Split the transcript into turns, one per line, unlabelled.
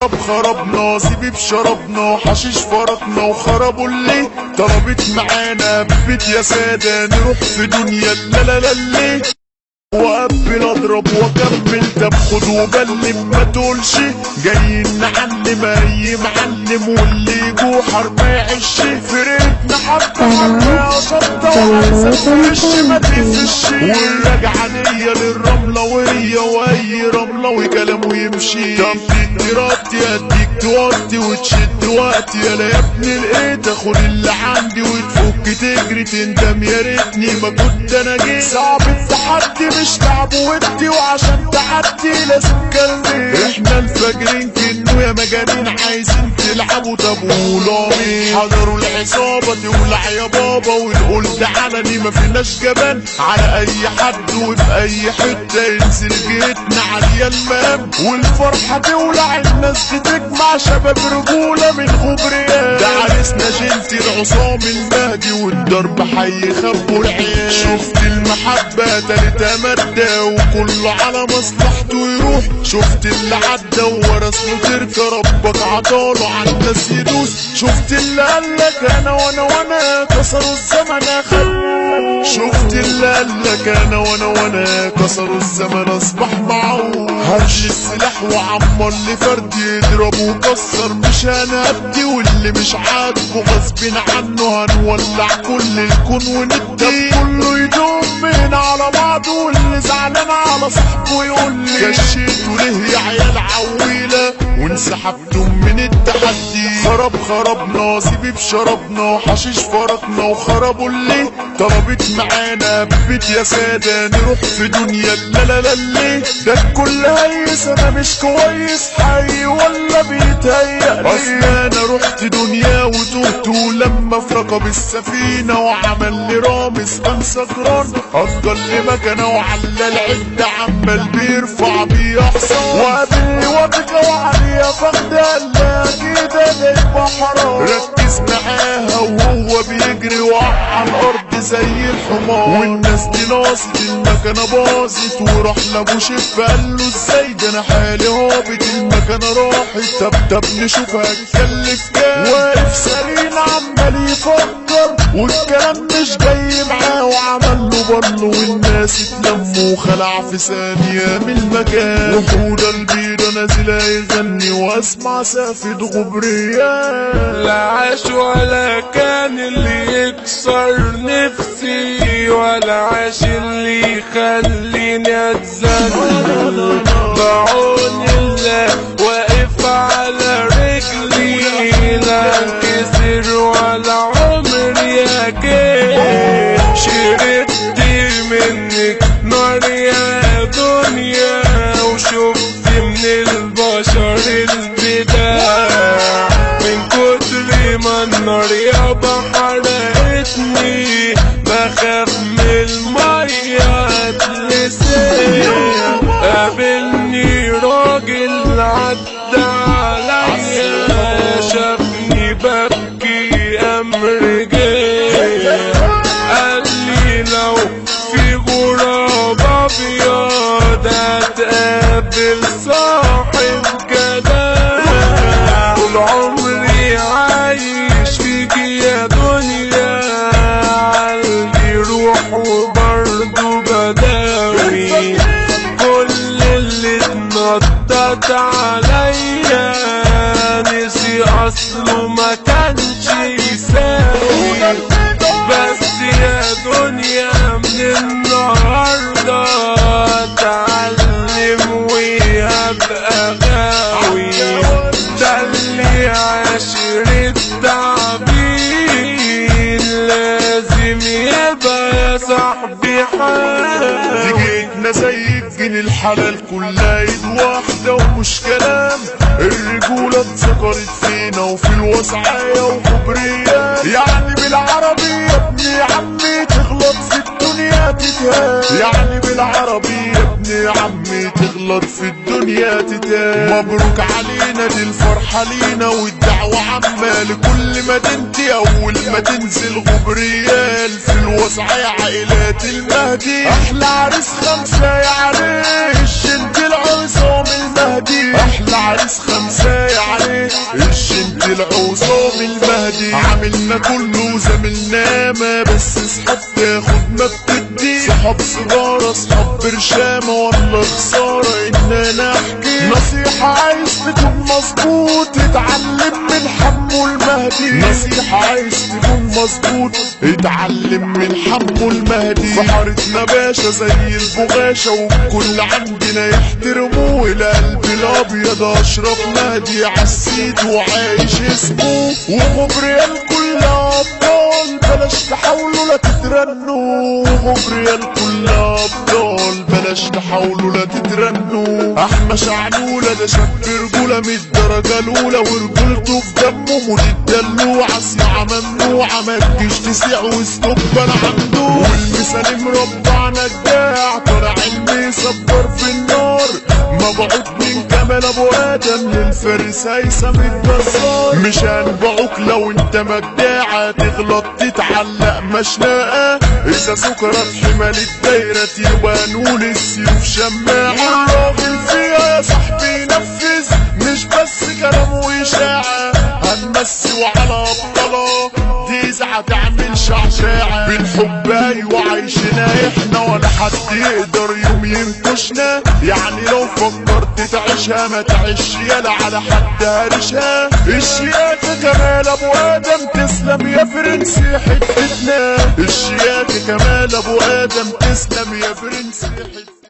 خربنا سيبي بشربنا حشيش فرطنا وخربوا اللي طلبت معانا ببيت يا سادة نروح في دنيا لا اللي وقبل اضرب واكمل طب خد وبلم ما تقولش جايين نعلم اي معلم واللي جوحر ما يعيش فرقتنا حبه قصدة وعايزة وش ما تقفش والرجعة نية للرملة وهي واي رملة وكلامه يمشي طب تدي ربطي اديك توطي وتشد وقتي يلا يا ابني الايه تاخد اللي عندي وتفك تجري تندم يا ريتني ما كنت انا جيت صعب التحدي مش لعب ودي وعشان تعدي لازم كلمي احنا الفاجرين كنو يا مجانين عايزين تلعبوا طب قولوا مين حضروا العصابة تولع يا بابا ونقول ده علني ما فيناش جبان على اي حد وفي اي حتة ينزل جيتنا عليا المام والفرحة تولع الناس تجمع شباب رجولة من غبريات ده عريسنا جنتي العصام المهدي والضرب حي خبوا العيال شفت المحبة تالتة مادة وكله على مصلحته يروح شفت اللي عدى ورسله تركة ربك عطاله عالناس يدوس شفت اللي قالك انا وانا كسروا الزمن اخد شفت اللي قالك انا وانا كسروا الزمن اصبح معه هرش السلاح وعمر لفرد يضرب وكسر مش هنأدي واللي مش عاجبه غصب عنه هنولع كل الكون وندي كله يدوم من على بعضه واللي زعلان على صاحبه يقول لي كشيتوا ليه يا عيال عويله وانسحبتم من التحدي خربنا سيبي بشربنا حشيش فرطنا وخربوا اللي طلبت معانا ببيت يا سادة نروح في دنيا لا اللي ده الكل هيس انا مش كويس حي ولا بيتهيألي اصل انا رحت دنيا وتهت ولما في ركب السفينة وعمل لي رامز كان سكران افضل لي مكانه وعلى العدة عمال بيرفع بيه حصان وقابلني وابكى وعليا فخد قال كده ده حرام ركز معاها وهو بيجري وقع على الارض زي الحمار والناس دي ناصت المكنه باظت وراح لابو شف قال له ازاي ده انا حالي هابط المكنه راحت طب نشوف هتكلف كام واقف سليم عمال يفكر والكلام مش جاي معاه وعمل له برله والناس اتلموا وخلع في ثانيه من المكان وحوده البيضه نازله يغني واسمع سافد غبريان
لا عاش ولا كان اللي يكسر نفسي ولا عاش اللي يخليني اتذل بعون الله واقف على رجلي لا انكسر ولا عمري اكيد شربت منك نار يا دنيا وشفت من البشر البداع من كتر ما النار يابا حرقتني بخاف من المية اتلسع قابلني راجل عدى عليا شافني ببكي قام رجع قال لي لو في غراب ابيض هتقابل صاحب جدع طول عمري عايش فيكي يا دنيا عندي روح وبرضه بداوي كل اللي اتنطط عليا نسي اصله ما كانش يساوي بس يا دنيا من النهارده اتعلم وهبقى غاوي ده اللي عاشر التعبين لازم يبقى يا صاحبي حال
جيتنا زي الجن الحلال كلها ايد واحدة ومش كلام الرجولة اتذكرت فينا وفي الوسعية وكبرية يعني بالعربي يا ابني عمي تغلط في الدنيا تتهان يعني بالعربي يا ابني عمي تغلط في الدنيا تتهان مبروك علينا دي الفرحة لينا والدعوة عامة لكل مدينتي اول ما تنزل غبريال في الوسعية عائلات المهدي احلى عريس خمسة يا عريس انت العصام المهدي احلى عريس خمسة يا العصام المهدي. عاملنا كله زميلنا ما بس اصحاب تاخد ما بتدي. صحاب سيجارة صحاب برشامة والله خسارة ان انا احكي. نصيحة عايز تكون مظبوط اتعلم من حمو المهدي. نصيحة عايز تكون مظبوط اتعلم من حمو المهدي. بحارتنا باشا زي البغاشة والكل عندنا يحترموه. القلب الابيض اشرف مهدي عالسيد وعايش اسمه. وغبريال كلها ابطال بلاش تحاولوا لا تترنوا. غبريال كلها ابطال بلاش تحاولوا لا تترنوا. احمى شعلولة ده شاب رجولة من الدرجة الاولى ورجولته في دمه مود الدلوعة. صياعة ممنوعة ما تجيش تسيع واستقبل عنده. والمثال مربع نجاع طالع علمي صبر في النار. مبعوث من كمال ابو ادم للفارس هيثم الجزار. مش هنبعوك لو انت مجداعة تغلط تتعلق مشنقة. اذا سكرت حمال الدايرة يبقى نقول السيوف شماعة. الراجل فيها يا صاحبي نفذ مش بس كلام واشاعة. هنمسي وعلى ابطالة دي ساعة تعمل شعشاعة. بالحب ايوه عايشنا احنا ولا حد يقدر يوم ينكشنا. يعني لو فكرت تعيشها ما تعيش يلا على حد هرشها. الشياكة كمال ابو ادم تسلم يا فرنسي حتتنا. الشياكة كمال ابو ادم تسلم يا فرنسي حتتنا.